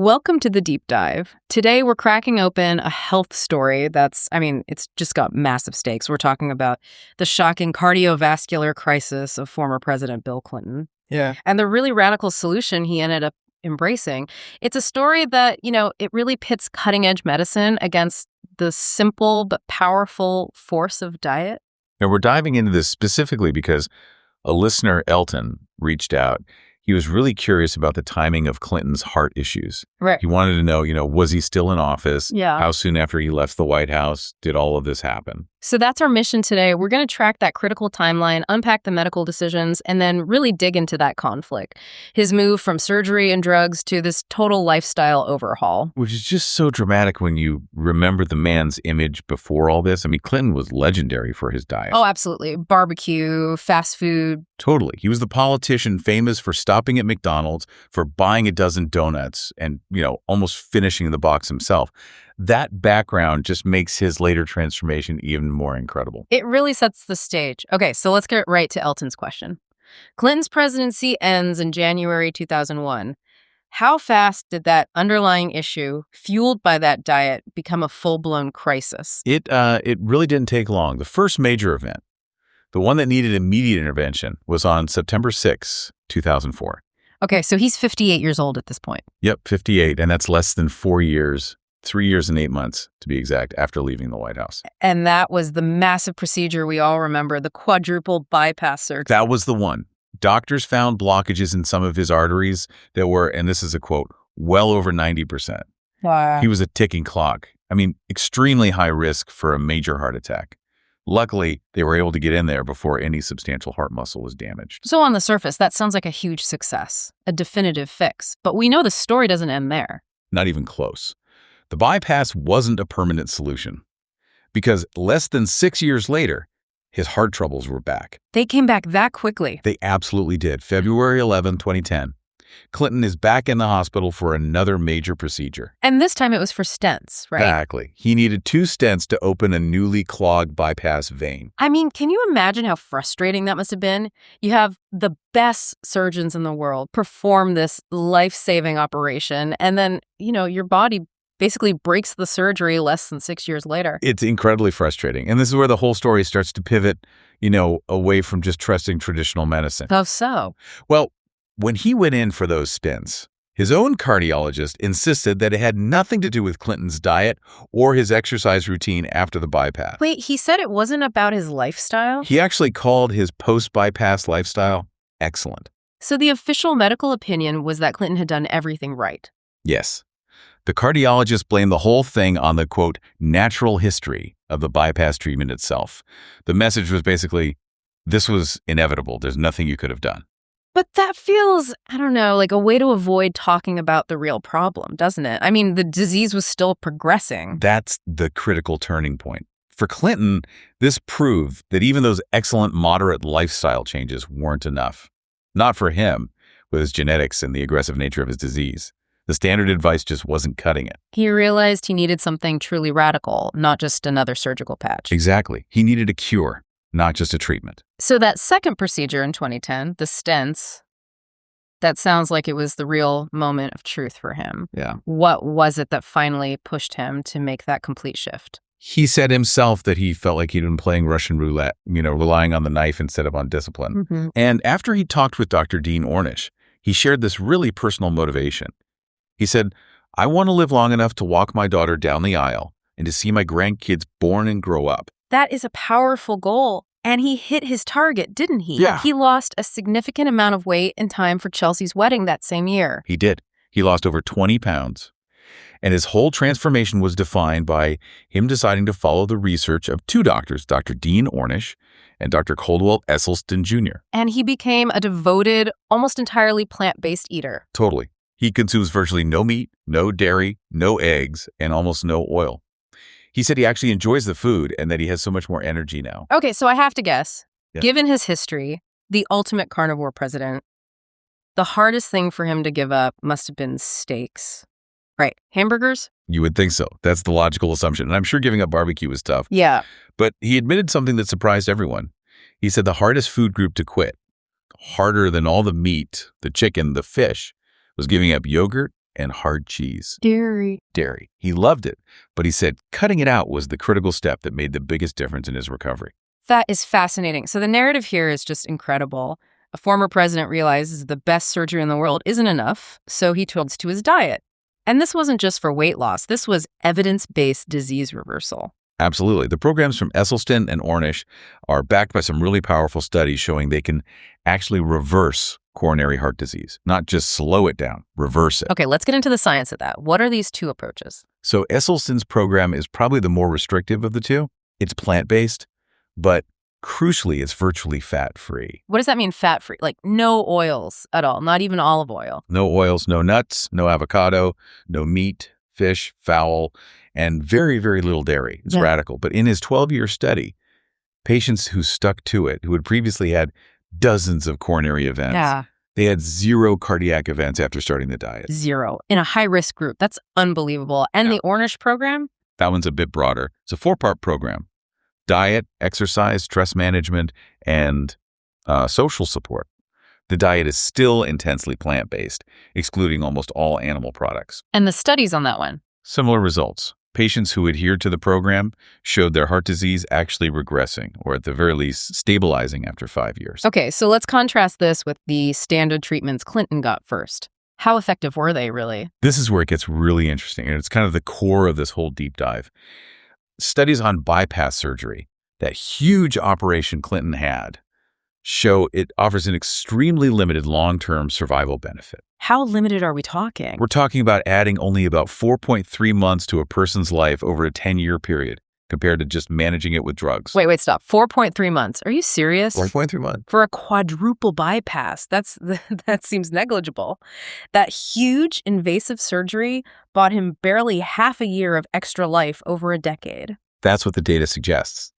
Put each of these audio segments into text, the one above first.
Welcome to the deep dive. Today, we're cracking open a health story it's just got massive stakes. We're talking about the shocking cardiovascular crisis of former President Bill Clinton Yeah. and the really radical solution he ended up embracing. It's a story that, it really pits cutting edge medicine against the simple but powerful force of diet. And we're diving into this specifically because a listener, Elton, reached out. He was really curious about the timing of Clinton's heart issues. Right. He wanted to know, was he still in office? Yeah. How soon after he left the White House did all of this happen? So that's our mission today. We're going to track that critical timeline, unpack the medical decisions, and then really dig into that conflict. His move from surgery and drugs to this total lifestyle overhaul. Which is just so dramatic when you remember the man's image before all this. I mean, Clinton was legendary for his diet. Oh, absolutely. Barbecue, fast food. Totally. He was the politician famous for stopping at McDonald's, for buying a dozen donuts and, almost finishing the box himself. That background just makes his later transformation even more incredible. It really sets the stage. Okay, so let's get right to Elton's question. Clinton's presidency ends in January 2001. How fast did that underlying issue, fueled by that diet, become a full-blown crisis? It really didn't take long. The first major event, the one that needed immediate intervention, was on September 6, 2004. Okay, so he's 58 years old at this point. Yep, 58, and that's less than 4 years, 3 years and 8 months, to be exact, after leaving the White House. And that was the massive procedure we all remember, the quadruple bypass surgery. That was the one. Doctors found blockages in some of his arteries that were, and this is a quote, well over 90%. Wow. He was a ticking clock. I mean, extremely high risk for a major heart attack. Luckily, they were able to get in there before any substantial heart muscle was damaged. So on the surface, that sounds like a huge success, a definitive fix. But we know the story doesn't end there. Not even close. The bypass wasn't a permanent solution because less than 6 years later, his heart troubles were back. They came back that quickly. They absolutely did. February 11, 2010. Clinton is back in the hospital for another major procedure. And this time it was for stents, right? Exactly. He needed 2 stents to open a newly clogged bypass vein. I mean, can you imagine how frustrating that must have been? You have the best surgeons in the world perform this life-saving operation, and then, your body basically breaks the surgery less than 6 years later. It's incredibly frustrating. And this is where the whole story starts to pivot, away from just trusting traditional medicine. Oh, so? Well, when he went in for those stents, his own cardiologist insisted that it had nothing to do with Clinton's diet or his exercise routine after the bypass. Wait, he said it wasn't about his lifestyle? He actually called his post-bypass lifestyle excellent. So the official medical opinion was that Clinton had done everything right. Yes. The cardiologist blamed the whole thing on the, quote, natural history of the bypass treatment itself. The message was basically, this was inevitable. There's nothing you could have done. But that feels, like a way to avoid talking about the real problem, doesn't it? I mean, the disease was still progressing. That's the critical turning point. For Clinton, this proved that even those excellent moderate lifestyle changes weren't enough. Not for him, with his genetics and the aggressive nature of his disease. The standard advice just wasn't cutting it. He realized he needed something truly radical, not just another surgical patch. Exactly. He needed a cure, not just a treatment. So that second procedure in 2010, the stents, that sounds like it was the real moment of truth for him. Yeah. What was it that finally pushed him to make that complete shift? He said himself that he felt like he'd been playing Russian roulette, relying on the knife instead of on discipline. Mm-hmm. And after he talked with Dr. Dean Ornish, he shared this really personal motivation. He said, I want to live long enough to walk my daughter down the aisle and to see my grandkids born and grow up. That is a powerful goal. And he hit his target, didn't he? Yeah. He lost a significant amount of weight in time for Chelsea's wedding that same year. He did. He lost over 20 pounds. And his whole transformation was defined by him deciding to follow the research of 2 doctors, Dr. Dean Ornish and Dr. Caldwell Esselstyn Jr. And he became a devoted, almost entirely plant-based eater. Totally. He consumes virtually no meat, no dairy, no eggs, and almost no oil. He said he actually enjoys the food and that he has so much more energy now. Okay, so I have to guess, Yeah. given his history, the ultimate carnivore president, the hardest thing for him to give up must have been steaks. Right, hamburgers? You would think so. That's the logical assumption. And I'm sure giving up barbecue was tough. Yeah. But he admitted something that surprised everyone. He said the hardest food group to quit, harder than all the meat, the chicken, the fish, was giving up yogurt and hard cheese. Dairy. Dairy. He loved it, but he said cutting it out was the critical step that made the biggest difference in his recovery. That is fascinating. So the narrative here is just incredible. A former president realizes the best surgery in the world isn't enough, so he turns to his diet. And this wasn't just for weight loss. This was evidence-based disease reversal. Absolutely. The programs from Esselstyn and Ornish are backed by some really powerful studies showing they can actually reverse coronary heart disease, not just slow it down, reverse it. Okay, let's get into the science of that. What are these two approaches? So Esselstyn's program is probably the more restrictive of the two. It's plant-based, but crucially, it's virtually fat-free. What does that mean, fat-free? Like no oils at all, not even olive oil. No oils, no nuts, no avocado, no meat, fish, fowl, and very, very little dairy. It's radical. But in his 12-year study, patients who stuck to it, who had previously had dozens of coronary events, they had 0 cardiac events after starting the diet. 0 in a high-risk group. That's unbelievable. And the Ornish program? That one's a bit broader. It's a 4-part program: diet, exercise, stress management, and social support. The diet is still intensely plant-based, excluding almost all animal products. And the studies on that one? Similar results. Patients who adhered to the program showed their heart disease actually regressing, or at the very least, stabilizing after 5 years. Okay, so let's contrast this with the standard treatments Clinton got first. How effective were they, really? This is where it gets really interesting, and it's kind of the core of this whole deep dive. Studies on bypass surgery, that huge operation Clinton had, show it offers an extremely limited long-term survival benefit. How limited are we talking? We're talking about adding only about 4.3 months to a person's life over a 10-year period, compared to just managing it with drugs. Wait, stop. 4.3 months. Are you serious? 4.3 months. For a quadruple bypass, that seems negligible. That huge invasive surgery bought him barely half a year of extra life over a decade. That's what the data suggests.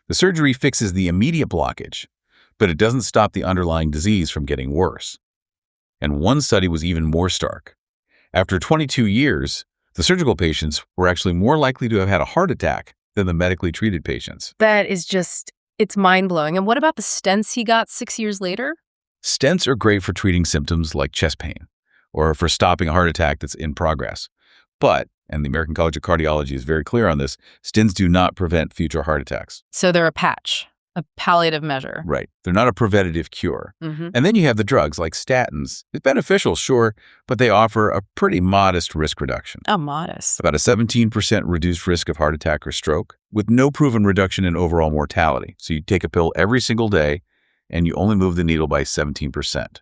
The surgery fixes the immediate blockage, but it doesn't stop the underlying disease from getting worse. And one study was even more stark. After 22 years, the surgical patients were actually more likely to have had a heart attack than the medically treated patients. That is just, it's mind-blowing. And what about the stents he got 6 years later? Stents are great for treating symptoms like chest pain or for stopping a heart attack that's in progress. But, and the American College of Cardiology is very clear on this, stents do not prevent future heart attacks. So they're a patch. A palliative measure. Right. They're not a preventative cure. Mm-hmm. And then you have the drugs like statins. It's beneficial, sure, but they offer a pretty modest risk reduction. Oh, modest. About a 17% reduced risk of heart attack or stroke, with no proven reduction in overall mortality. So you take a pill every single day, and you only move the needle by 17%.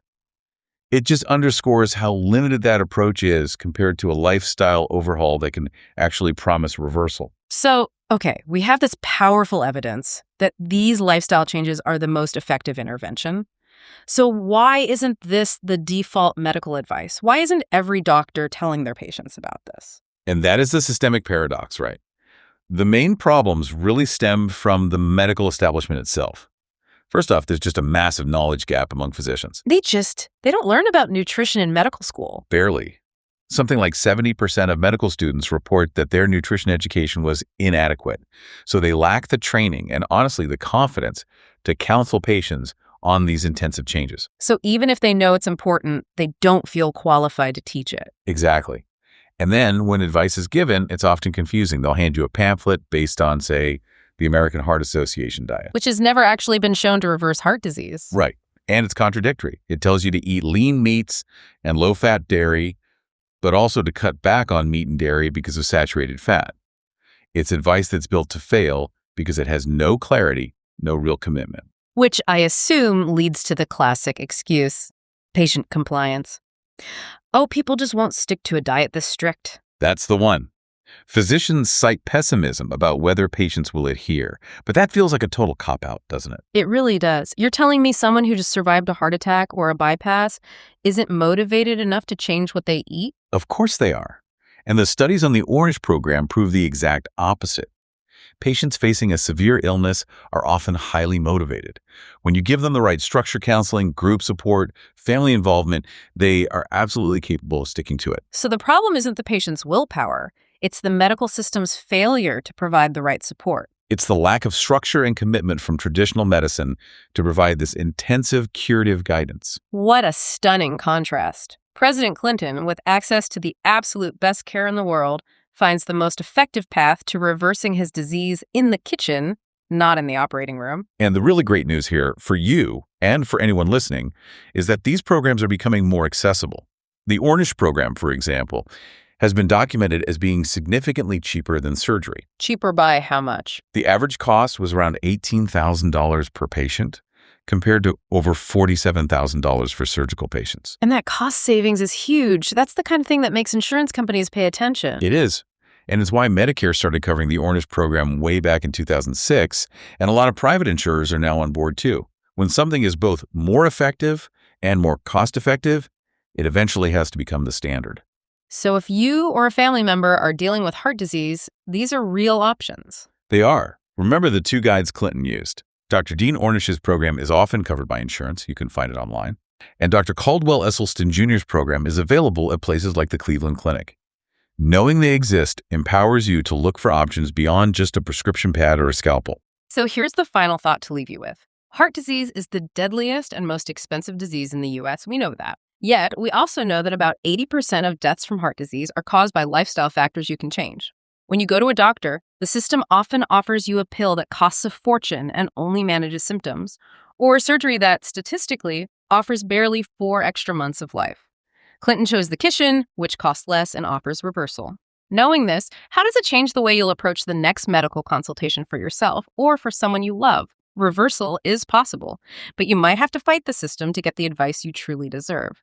It just underscores how limited that approach is compared to a lifestyle overhaul that can actually promise reversal. So, okay, we have this powerful evidence that these lifestyle changes are the most effective intervention. So why isn't this the default medical advice? Why isn't every doctor telling their patients about this? And that is the systemic paradox, right? The main problems really stem from the medical establishment itself. First off, there's just a massive knowledge gap among physicians. They don't learn about nutrition in medical school. Barely. Something like 70% of medical students report that their nutrition education was inadequate. So they lack the training and, honestly, the confidence to counsel patients on these intensive changes. So even if they know it's important, they don't feel qualified to teach it. Exactly. And then when advice is given, it's often confusing. They'll hand you a pamphlet based on, say, the American Heart Association diet. Which has never actually been shown to reverse heart disease. Right. And it's contradictory. It tells you to eat lean meats and low-fat dairy, but also to cut back on meat and dairy because of saturated fat. It's advice that's built to fail because it has no clarity, no real commitment. Which I assume leads to the classic excuse, patient compliance. Oh, people just won't stick to a diet this strict. That's the one. Physicians cite pessimism about whether patients will adhere, but that feels like a total cop-out, doesn't it? It really does. You're telling me someone who just survived a heart attack or a bypass isn't motivated enough to change what they eat? Of course they are. And the studies on the Ornish program prove the exact opposite. Patients facing a severe illness are often highly motivated. When you give them the right structure counseling, group support, family involvement, they are absolutely capable of sticking to it. So the problem isn't the patient's willpower. It's the medical system's failure to provide the right support. It's the lack of structure and commitment from traditional medicine to provide this intensive curative guidance. What a stunning contrast. President Clinton, with access to the absolute best care in the world, finds the most effective path to reversing his disease in the kitchen, not in the operating room. And the really great news here for you and for anyone listening is that these programs are becoming more accessible. The Ornish program, for example, has been documented as being significantly cheaper than surgery. Cheaper by how much? The average cost was around $18,000 per patient, compared to over $47,000 for surgical patients. And that cost savings is huge. That's the kind of thing that makes insurance companies pay attention. It is. And it's why Medicare started covering the Ornish program way back in 2006, and a lot of private insurers are now on board too. When something is both more effective and more cost-effective, it eventually has to become the standard. So if you or a family member are dealing with heart disease, these are real options. They are. Remember the two guides Clinton used. Dr. Dean Ornish's program is often covered by insurance. You can find it online. And Dr. Caldwell Esselstyn Jr.'s program is available at places like the Cleveland Clinic. Knowing they exist empowers you to look for options beyond just a prescription pad or a scalpel. So here's the final thought to leave you with. Heart disease is the deadliest and most expensive disease in the U.S. We know that. Yet, we also know that about 80% of deaths from heart disease are caused by lifestyle factors you can change. When you go to a doctor, the system often offers you a pill that costs a fortune and only manages symptoms, or surgery that, statistically, offers barely 4 extra months of life. Clinton chose the kitchen, which costs less and offers reversal. Knowing this, how does it change the way you'll approach the next medical consultation for yourself or for someone you love? Reversal is possible, but you might have to fight the system to get the advice you truly deserve.